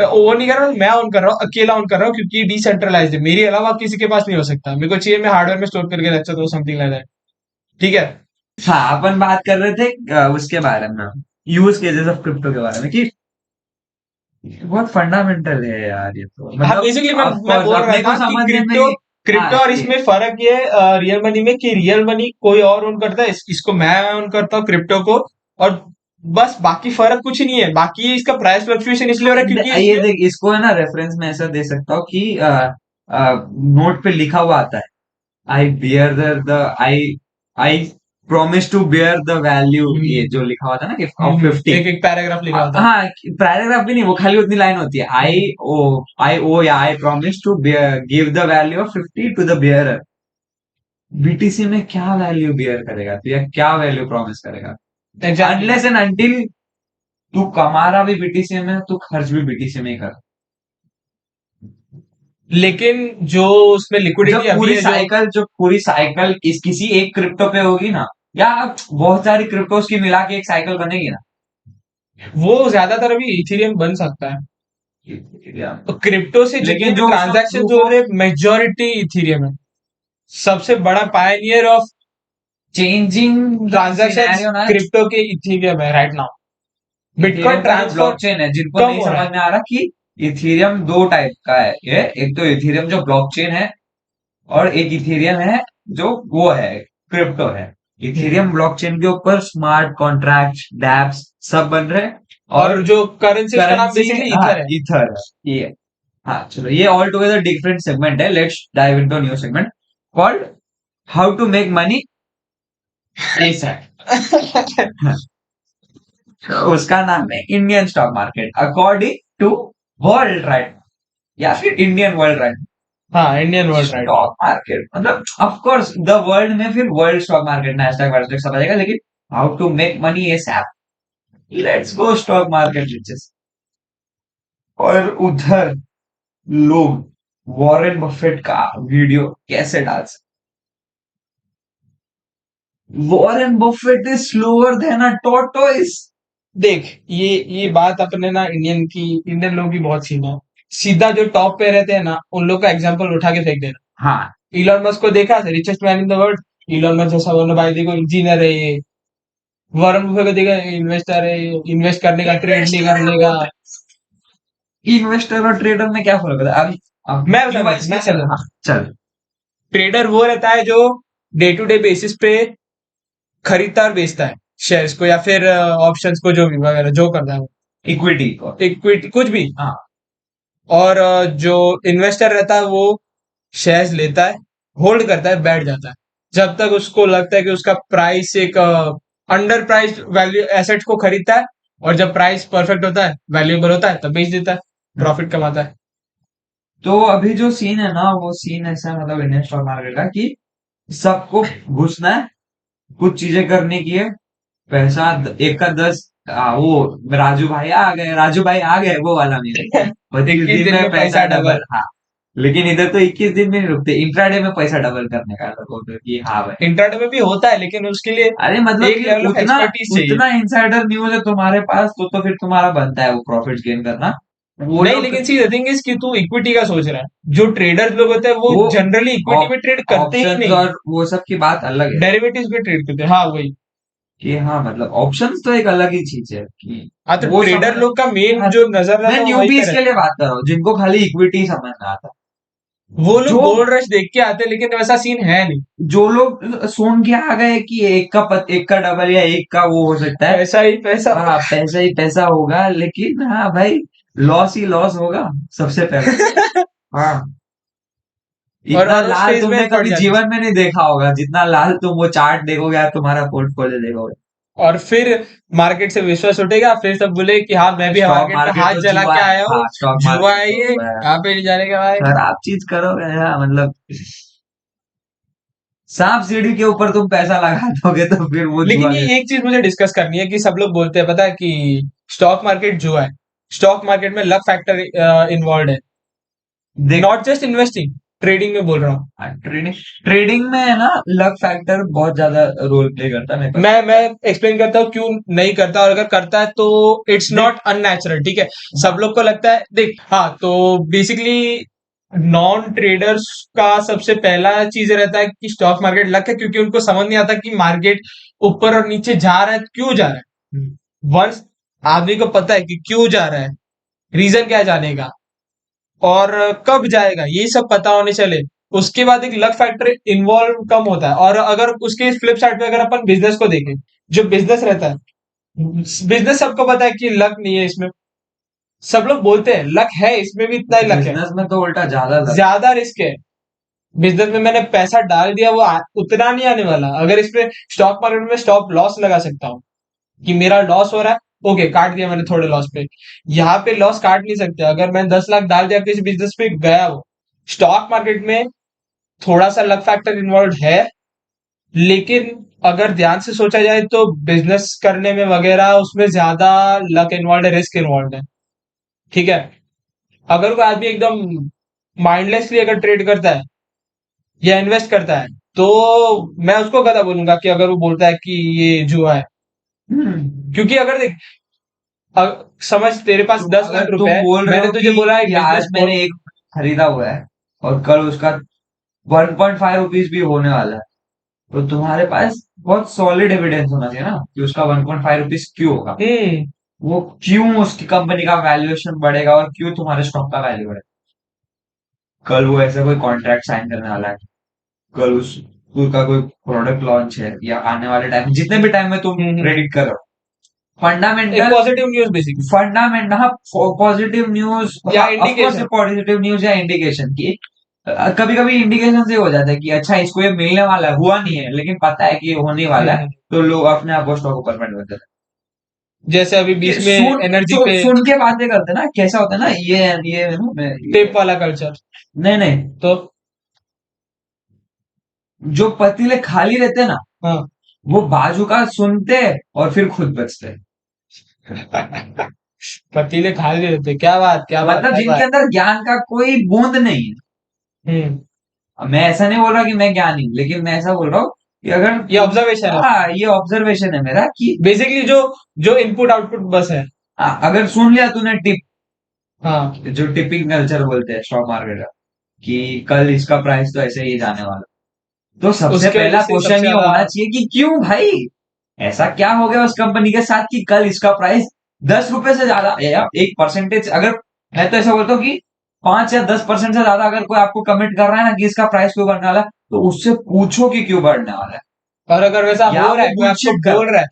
ओन नहीं कर रहा हूँ, मैं ओन कर रहा हूँ, अकेला ओन कर रहा हूँ, क्योंकि डिसेंट्रलाइज्ड है, मेरे अलावा किसी के पास नहीं हो सकता। मेरे को चाहिए मैं हार्डवेयर में स्टोर करके रख सकता हूँ, समथिंग लाइक दैट। ठीक है। हाँ, अपन बात कर रहे थे उसके बारे में, यूज केसेस ऑफ क्रिप्टो के बारे में, कि बहुत फंडामेंटल है यार ये तो, हाँ, मतलब बेसिकली ऑफ मैं कोर्स बोल रहा अपने को था कि समझने में क्रिप्टो हाँ क्रिप्टो और ये, इसमें फर्क ये है रियल मनी में, कि रियल मनी कोई और ओन करता है, इसको मैं ओन करता हूँ क्रिप्टो को। और बस बाकी फर्क कुछ नहीं है। बाकी इसका प्राइस फ्लक्चुएशन इसलिए हो रहा है क्योंकि ये इसमें देख, इसको है ना रेफरेंस में ऐसा दे सकता हूँ कि नोट पे लिखा हुआ आता है, I bear the I I promise to bear the value, ये जो लिखा हुआ था ना कि ऑफ 50। एक एक पैराग्राफ लिखा होता है। हाँ, पैराग्राफ भी नहीं, वो खाली उतनी लाइन होती है, आई ओ या I promise to give the value of 50 to the bearer. BTC में क्या वैल्यू बियर करेगा तू, या क्या वैल्यू प्रॉमिस करेगा? एग्जैक्टली। अनलेस एंड अनटिल तू कमा रहा भी बीटीसी में, तू खर्च भी बीटीसी में ही कर। लेकिन जो उसमें लिक्विडिटी अभी है, जो जब पूरी साइकिल इस किसी एक क्रिप्टो पे होगी ना, या बहुत सारी क्रिप्टोस की मिला के एक साइकिल बनेगी ना, वो ज्यादातर अभी इथेरियम बन सकता है। या, तो क्रिप्टो से जितने लेकिन भी जो उसका ट्रांजैक्शन प्रूफ हो ऑफ रहे, मेजोरिटी इथेरियम है। सबसे बड़ा Pioneer of changing transactions scenario ना, क्रिप्टो के इथेरियम है राइट नाउ। बिटकॉइन इथेरियम का जो ट्रांसफर ब्लॉकचेन है, जिनको कम नहीं हो रहा समझ है। में आ रहा कि इथेरियम दो टाइप का है, ये एक तो इथेरियम जो ब्लॉकचेन है, और एक इथेरियम है जो वो है, क्रिप्टो है। इथेरियम ब्लॉकचेन के ऊपर स्मार्ट कॉन्ट्रैक्ट, डैप्स सब बन रहे हैं, और और जो करेंसी उसका नाम करेंसी, बेसिकली हाँ, ईथर है। ईथर है ये। हाँ, चलो, ये ऑल टुगेदर डिफरेंट सेगमेंट है, let's dive into new segment called how to make money ASAP. उसका नाम है Indian stock market according to world right, या फिर इंडियन वर्ल्ड राइट। हाँ, Indian world right. Stock market मतलब ऑफ कोर्स द वर्ल्ड में फिर वर्ल्ड स्टॉक मार्केट, नैस्डैक वास्डैक सब आ जाएगा, लेकिन how to make money ASAP, let's go stock market riches. और उधर लोग वॉरेन बफेट का वीडियो कैसे डाल सकते? Warren Buffett is slower then a tortoise. देख, ये बात अपने ना इंडियन लोगों की बहुत सीन है। सीधा जो टॉप पे रहते हैं ना, उन लोग का एग्जांपल उठा के फेंक देना। हाँ, इलॉन मस्क को देखा, richest man in the world. Elon Musk जैसा बोलना भाई, देखो इंजीनियर है ये। वॉरेन बफेट को देखा, इन्वेस्टर है, इन्वेस्ट करने का, ट्रेड नहीं करने का। इन्वेस्टर और ट्रेडर में क्या फर्क होता है? अब मैं बता क्यों इसकी मैं समझा। हाँ, चल, ट्रेडर वो रहता है जो डे टू डे बेसिस पे खरीदता और बेचता है शेयर्स को, या फिर ऑप्शंस को, जो भी वगैरह जो करता है वो। इक्विटी को, इक्विटी कुछ भी। हाँ, और जो इन्वेस्टर रहता है वो शेयर्स लेता है, होल्ड करता है, बैठ जाता है। जब तक उसको लगता है कि उसका प्राइस एक अंडर प्राइस वैल्यू एसेट को खरीदता है, और जब प्राइस परफेक्ट होता है, वैल्यूएबल होता है, तब बेच देता है, प्रॉफिट कमाता है। तो अभी जो सीन है ना, वो सीन ऐसा है, मतलब इंडियन स्टॉक मार्केट का, कि सबको घुसना है, कुछ चीजें करने की है, पैसा एक का 10, वो राजू भाई आ गए, राजू भाई आ गए, वो वाला नहीं है। 25 21 दिन दिन में में पैसा पैसा डबल। डबल, हाँ। लेकिन इधर तो 21 दिन में नहीं रुकते, इंट्राडे में पैसा डबल करने का लोग बोलते हैं कि हाँ भाई। इंटरनेट में भी होता है, लेकिन उसके लिए अरे मतलब एक फिर लेवल ऑफ उतना एक्सपर्टीज चाहिए। उतना इंसाइडर न्यूज है तुम्हारे पास, तो फिर तुम्हारा बनता है वो प्रॉफिट गेन करना। वो नहीं, लोग, लेकिन सी द थिंग इज कि तू इक्विटी का सोच रहा है। जो ट्रेडर्स लोग होते हैं वो वो जनरली इक्विटी में ट्रेड करते ही ऑप्शंस नहीं, और वो सब की बात अलग है। डेरिवेटिव्स में ट्रेड करते हैं। हाँ वही। कि हाँ मतलब ऑप्शंस तो एक अलग ही चीज है कि हाँ, तो वो ट्रेडर समझ। लोग का मेन हाँ, जो नजर रहता मैं है वो वही पे न्यूबीज के रहता लिए बात कर रहा हूँ, जिनको खाली इक्विटी समझ में आता है। है। वो लोग जो गोल्ड रश देख के आते हैं, लेकिन वैसा सीन है नहीं। जो लोग सुन के आ गए कि एक का डबल या एक का वो हो सकता है, पैसा ही पैसा हाँ होगा। पैसा ही पैसा होगा, लेकिन हाँ भाई, लॉस ही लॉस होगा सबसे पहले। हाँ, इतना और उस लाल फेज तुमने में पड़ कभी जाते हैं। जीवन में नहीं देखा होगा, जितना लाल तुम वो चार्ट देखोगे या तुम्हारा पोर्टफोलियो देखोगे। और फिर मार्केट से विश्वास उठेगा, फिर सब बोले कि हाँ मैं भी स्टॉक मार्केट में मार्केट हाथ तो जला जुआ के है, आया हूँ। हाँ स्टॉक जुआ मार्केट है तो ये, जुआ है। यहाँ पे नहीं जाने का भाई। खराब चीज करोगे हाँ, मतलब सांप सीढ़ी के ऊपर तुम पैसा लगा दोगे तो फिर वो लेकिन जुआ ये है। एक चीज मुझे डिस्कस करनी है कि सब लोग बोलते हैं, पता है कि स्टॉक मार्केट जुआ है। स्टॉक मार्केट में लक फैक्टर इन्वॉल्व है। देख, नॉट जस्ट इन्वेस्टिंग, ट्रेडिंग में बोल रहा हूँ। ट्रेडिंग ट्रेडिंग में है ना, लक फैक्टर बहुत ज्यादा रोल प्ले करता है मेरे पास। मैं एक्सप्लेन करता हूँ क्यों नहीं करता, और अगर करता है तो इट्स देख, नॉट अननेचुरल, ठीक है। सब हाँ, लोग को लगता है, देख हाँ, तो बेसिकली नॉन ट्रेडर्स का सबसे पहला चीज रहता है कि स्टॉक मार्केट लक है, क्योंकि उनको समझ नहीं आता कि मार्केट ऊपर और नीचे जा रहा है, क्यों जा रहा है। वंस आदमी को पता है कि क्यों जा रहा है, रीजन क्या है जाने का, और कब जाएगा, ये सब पता होने चले, उसके बाद एक लक फैक्टर इन्वॉल्व कम होता है। और अगर उसके फ्लिप साइड पे अगर अपन बिजनेस को देखें, जो बिजनेस रहता है, बिजनेस सबको पता है कि लक नहीं है इसमें। सब लोग बोलते हैं लक है, इसमें भी इतना ही लक है। बिजनेस में तो उल्टा ज्यादा लग। ज्यादा रिस्क है। बिजनेस में मैंने पैसा डाल दिया, वो उतना नहीं आने वाला। अगर इसमें स्टॉक मार्केट में स्टॉप लॉस लगा सकता हूँ कि मेरा लॉस हो रहा है, ओके काट दिया मैंने थोड़े लॉस पे। यहाँ पे लॉस काट नहीं सकते। अगर मैं 10 लाख डाल दिया किसी बिजनेस पे, गया वो। स्टॉक मार्केट में थोड़ा सा लक फैक्टर इन्वॉल्व है, लेकिन अगर ध्यान से सोचा जाए तो बिजनेस करने में वगैरह उसमें ज्यादा लक इन्वॉल्व है, रिस्क इन्वॉल्व है, ठीक है। अगर कोई आदमी एकदम माइंडलेसली अगर ट्रेड करता है या इन्वेस्ट करता है, तो मैं उसको गधा बोलूंगा कि अगर वो बोलता है कि ये जुआ है। हम्म। क्योंकि अगर देख, समझ तेरे पास तो 10 लाख अगर रुपए तुम है, बोल रहे मैंने हो तुझे बोला कि एक आज बिजनेस मैंने एक खरीदा हुआ है और कल उसका 1.5 रुपीज भी होने वाला है, तो तुम्हारे पास बहुत सॉलिड एविडेंस होना चाहिए ना कि उसका 1.5 रुपीज क्यों होगा, हम्म वो क्यों उसकी कंपनी का वैल्यूएशन बढ़ेगा और क्यों तुम्हारे स्टॉक का वैल्यू बढ़ेगा। कल वो ऐसा कोई कॉन्ट्रैक्ट साइन करने वाला है, कल उसका कोई प्रोडक्ट लॉन्च है, या आने वाले टाइम, जितने भी टाइम में तुम हम्म। प्रेडिक्ट कर रहे हो, एक fundamental positive news basically, fundamental, positive news, या of course indication. Positive news या इंडिकेशन की, कभी कभी इंडिकेशन से हो जाता है कि अच्छा इसको ये मिलने वाला है, हुआ नहीं है लेकिन पता है कि ये होने वाला है, तो लोग अपने आप वो स्टॉक ऊपर बढ़ देते हैं। जैसे अभी कि बीच में एनर्जी पे सुन के बातें करते हैं ना, कैसा होता है ना, ये टेप वाला कल्चर। नहीं नहीं, तो जो पतीले खाली रहते हैं ना, हाँ। वो बाजू का सुनते हैं और फिर खुद बचते हैं। पतीले खाली रहते, क्या बात क्या बात मतलब क्या जिनके बात। अंदर ज्ञान का कोई बूंद नहीं है। हम्म अब मैं ऐसा नहीं बोल रहा कि मैं ज्ञानी हूं, लेकिन मैं ऐसा बोल रहा हूँ कि अगर ये ऑब्जर्वेशन है। हाँ, ये ऑब्जर्वेशन है मेरा कि बेसिकली जो जो इनपुट आउटपुट बस है। अगर सुन लिया तूने टिप, हाँ, जो टिपिंग कल्चर बोलते हैं स्टॉक मार्केट का, कि कल इसका प्राइस तो ऐसे ही जाने वाला, तो सबसे उसके वजह पहला से सबसे क्वेश्चन ये ज्यादा। होना चाहिए कि क्यों भाई, ऐसा क्या हो गया उस कंपनी के साथ कि कल इसका प्राइस 10 रुपए से ज्यादा, या 1 परसेंटेज, अगर मैं तो ऐसा बोलता हूँ कि 5 या 10% से ज्यादा अगर कोई आपको कमिट कर रहा है ना कि इसका प्राइस क्यों बढ़ने वाला है, तो उससे पूछो कि क्यों बढ़ने वाला है, और अगर वैसा या हो रहा वो है, कोई आपको बुलशिट कर। बोल रहा है,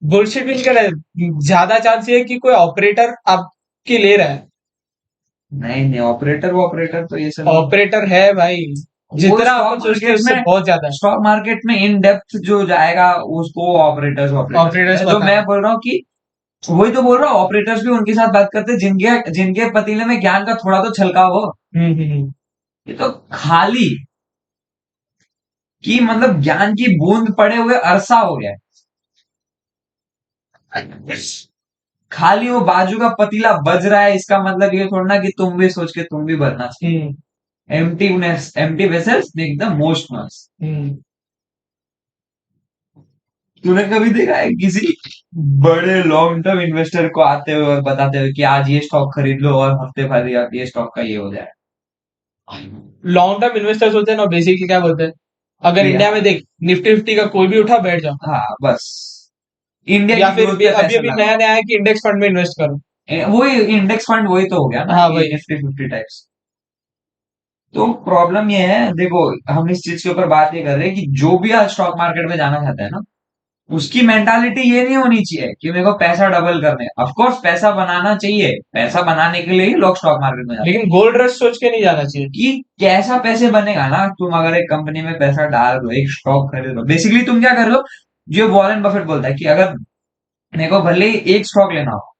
बुलशिट भी नहीं कर रहा है, ज्यादा चांस ये है कि कोई ऑपरेटर आपकी ले रहा है। नहीं नहीं, ऑपरेटर वो ऑपरेटर तो ये सब नहीं। ऑपरेटर है भाई। वो जितना स्टॉक अपन सोचते हैं मार्केट उससे में बहुत ज्यादा है। स्टॉक मार्केट में इन डेप्थ जो जाएगा उसको ऑपरेटर्स ऑपरेटर्स बोलते ऑपरेटर्स हैं। जो पता मैं है। बोल रहा हूँ कि वही तो बोल रहा हूँ, ऑपरेटर्स भी उनके साथ बात करते हैं जिनके जिनके पतीले में ज्ञान का थोड़ा तो छलका हो। हम्म। ये तो खाली कि मतलब ज्ञान की बूंद पड़े हुए अरसा हो गया है। खाली वो बाजू का पतीला बज रहा है, इसका मतलब ये थोड़ा ना कि तुम भी सोच के तुम भी बनना चाहिए। Hmm. Empty vessels make the most noise. Hmm. तूने कभी देखा है किसी बड़े लॉन्ग टर्म इन्वेस्टर को आते हुए और बताते हुए कि आज ये स्टॉक खरीद लो और हफ्ते भर या ये स्टॉक का ये हो जाए? लॉन्ग टर्म इन्वेस्टर्स होते हैं ना, बेसिकली क्या बोलते हैं, अगर कि इंडिया में देख निफ्टी फिफ्टी का कोई भी उठा बैठ जाओ, हाँ बस इंडिया या की फिर ग्रोथ पे अभी पैसा अभी लगाओ। नया नया है कि इंडेक्स फंड में इन्वेस्ट करो। वही इंडेक्स फंड वही तो हो गया ना हाँ कि भाई। Nifty 50 types. तो प्रॉब्लम ये है, देखो हम इस चीज के ऊपर बात ये कर रहे हैं कि जो भी आज स्टॉक मार्केट में जाना चाहता है ना, उसकी मेंटालिटी ये नहीं होनी चाहिए कि मेरे को पैसा डबल करने। ऑफ कोर्स पैसा बनाना चाहिए, पैसा बनाने के लिए ही लोग स्टॉक मार्केट में जाते लेकिन गोल्ड रश सोच के नहीं जाना चाहिए। हैं। कि कैसा पैसे बनेगा ना, तुम अगर एक कंपनी में पैसा डाल दो, एक स्टॉक खरीद लो, बेसिकली तुम क्या कर लो, जो वॉरेन बफेट बोलता है कि अगर मेरे को भले ही एक स्टॉक लेना हो,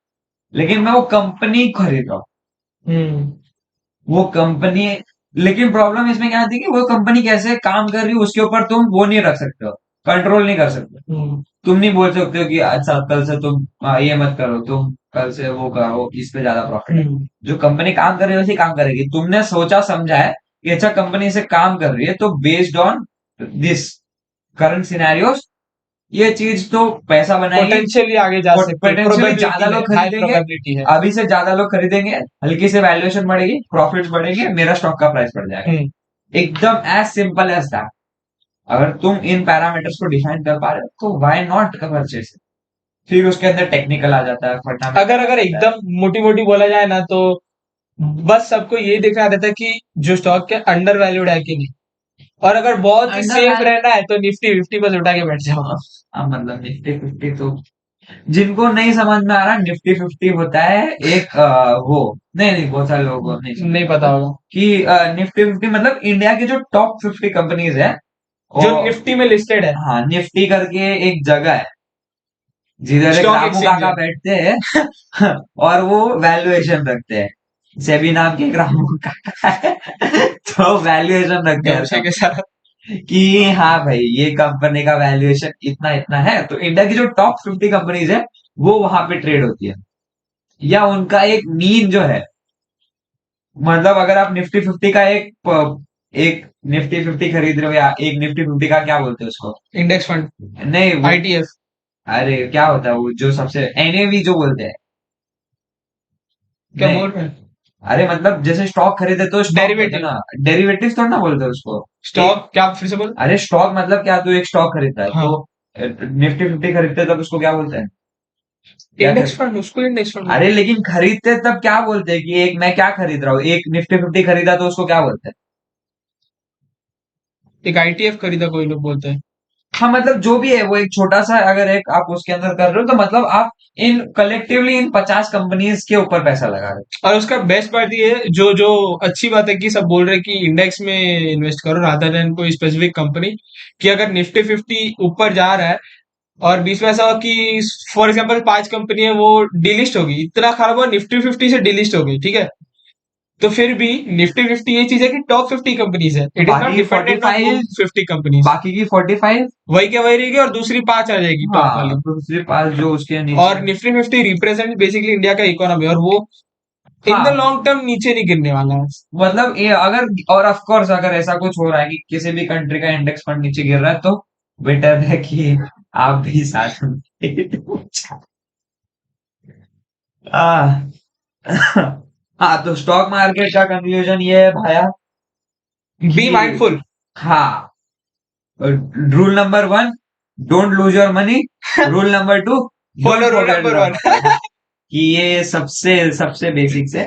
लेकिन मैं वो कंपनी खरीद रहा हूँ, हम्म। वो कंपनी। लेकिन प्रॉब्लम इसमें क्या आती है कि वो कंपनी कैसे काम कर रही है उसके ऊपर तुम वो नहीं रख सकते हो, कंट्रोल नहीं कर सकते। हम्म। तुम नहीं बोल सकते हो कि अच्छा कल से तुम ये मत करो, तुम कल से वो करो, इस पे ज्यादा प्रॉफिट है। हम्म। जो कंपनी काम कर रही है वैसे ही काम करेगी। तुमने सोचा समझा है कि अच्छा कंपनी से काम कर रही है, तो based on this current scenarios ये चीज तो पैसा बनाएगी। पोटेंशियली आगे जा सकते हैं, पोटेंशियली ज्यादा प्रोबेबिलिटी है, लोग हाई खरीदेंगे, प्रोबेबिलिटी है। अभी से ज्यादा लोग खरीदेंगे, हल्की से वैल्यूएशन बढ़ेगी, प्रॉफिट्स बढ़ेंगे, मेरा स्टॉक का प्राइस बढ़ जाएगा। हम्म। एकदम एज सिंपल एज दैट। अगर तुम इन पैरामीटर्स को डिफाइन कर पा रहे हो तो व्हाई नॉट परचेज। फिर उसके अंदर टेक्निकल आ जाता है, अगर फंडामेंटल आ अगर जाता है। एकदम मोटी मोटी बोला जाए ना, तो बस सबको ये देखना रहता है कि जो स्टॉक के अंडर वैल्यूड है कि नहीं, और अगर बहुत ही अंडर सेफ वैल्यू रहना है तो निफ्टी फिफ्टी बस उठा के बैठ जाओ। मतलब निफ्टी 50 तो जिनको नहीं समझ में आ रहा, निफ्टी 50 होता है एक वो, नहीं नहीं बहुत सारे लोगों को नहीं समझ नहीं में पता आता होगा। कि निफ्टी 50 मतलब इंडिया की जो टॉप 50 कंपनीज है। जो और निफ्टी में लिस्टेड है। हाँ, निफ्टी करके एक जगह है जिधर एक स्टॉक रामू एक्सचेंज काका है। बैठते हैं और वो वैल्यूएशन रखते हैं। सेबी नाम के एक रामू काका है तो वैल्यूएशन रखते हैं हर गमछे के कंपनी साथ। कि हाँ भाई ये कंपनी का वैल्यूएशन इतना इतना है, तो इंडिया की जो टॉप 50 कंपनीज है वो वहां पे ट्रेड होती है। या उनका एक मीन जो है, मतलब अगर आप निफ्टी 50 का एक निफ्टी 50 खरीद रहे हो, या एक निफ्टी 50 का क्या बोलते हैं उसको, इंडेक्स फंड। नहीं वो, आईटीएफ। अरे क्या होता है वो जो सबसे एनएवी जो बोलते हैं, क्या नहीं, बोल रहे हैं? अरे मतलब जैसे स्टॉक खरीदे तो स्टॉक बोलते हैं डेरिवेटिव। ना, डेरिवेटिव थोड़ा ना बोलते हैं उसको। एक, स्टॉक क्या, फिर से बोल। अरे स्टॉक मतलब क्या, तू एक स्टॉक खरीदता है तो हाँ। निफ्टी 50 खरीदते हैं तब उसको क्या बोलते हैं? क्या इंडेक्स खरीद, फंड, उसको इंडेक्स फंड अरे बोलते हैं। लेकिन खरीदते तब क्या बोलते हैं कि एक मैं क्या खरीद रहा हूँ, एक निफ्टी 50 खरीदा तो उसको क्या बोलते हैं? एक आईटीएफ खरीदा कोई लोग बोलते हैं। हाँ मतलब जो भी है वो एक छोटा सा, अगर एक आप उसके अंदर कर रहे हो तो मतलब आप इन कलेक्टिवली इन 50 कंपनीज के ऊपर पैसा लगा रहे और उसका बेस्ट पार्ट ये है, जो जो अच्छी बात है कि सब बोल रहे हैं कि इंडेक्स में इन्वेस्ट करो रादर देन कोई स्पेसिफिक कंपनी, कि अगर निफ्टी फिफ्टी ऊपर जा रहा है और बीच में ऐसा हो कि फॉर एग्जांपल 5 कंपनी है वो डिलिस्ट होगी, इतना खराब हुआ निफ्टी फिफ्टी से डिलिस्ट हो गई, ठीक है, तो फिर भी निफ्टी फिफ्टी ये चीज है कि टॉप 50 कंपनीज है, हो। इट इज नॉट बाकी की डिपेंडेंट ऑन 45, 50 कंपनीज। बाकी की 45, वही क्या वही रहेगी और दूसरी 5 आ जाएगी टॉप हाँ वाली। दूसरे पास जो उसके नीचे और है। Nifty fifty represent basically India का इकोनॉमी, और वो इन द हाँ लॉन्ग टर्म नीचे नहीं गिरने वाला है। मतलब ये अगर, और ऑफ कोर्स अगर ऐसा कुछ हो रहा है कि किसी भी कंट्री का इंडेक्स फंड नीचे गिर रहा है तो बेटर है कि आप भी साथ में आ, हाँ तो स्टॉक मार्केट का कंक्लूजन ये है भाया बी कि माइंडफुल। हाँ, rule number 1, don't lose your money. Rule number 2, don't follow rule forget number your 1। Money. कि ये सबसे सबसे बेसिक्स है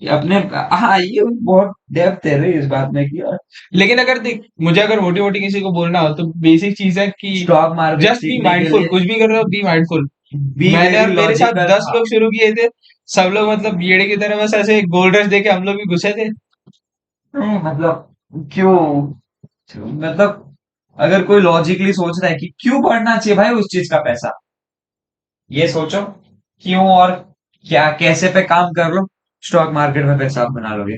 कि अपने, हाँ ये बहुत डेप्थ है रे इस बात में कि लेकिन अगर देख, मुझे अगर मोटी मोटी किसी को बोलना हो तो बेसिक चीज है कि स्टॉक मार्केट जस्ट बी सीखने के माइंडफुल, लिए कुछ भी कर रहे हो बी माइंडफुल। बी मैंने वेरी और मेरे साथ लॉजिकल। 10 लोग शुरू किए थे, सब लोग मतलब येड़े की तरह बस ऐसे गोल्ड रश देके हम लोग भी घुसे थे। नहीं मतलब क्यों, मतलब अगर कोई लॉजिकली सोच रहा है कि क्यों बढ़ना चाहिए भाई उस चीज का पैसा, ये सोचो क्यों और क्या कैसे पे काम कर लो, स्टॉक मार्केट में पैसा आप बना लोगे,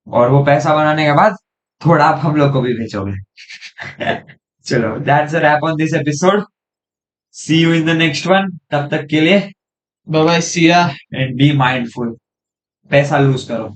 और वो पैसा बनाने के बाद थोड़ा आप हम लोग को भी भेजोगे। चलो, that's a wrap on this episode. See you in the next one, तब तक के लिए बाय बाय, सिया। एंड बी माइंडफुल, पैसा लूज करो।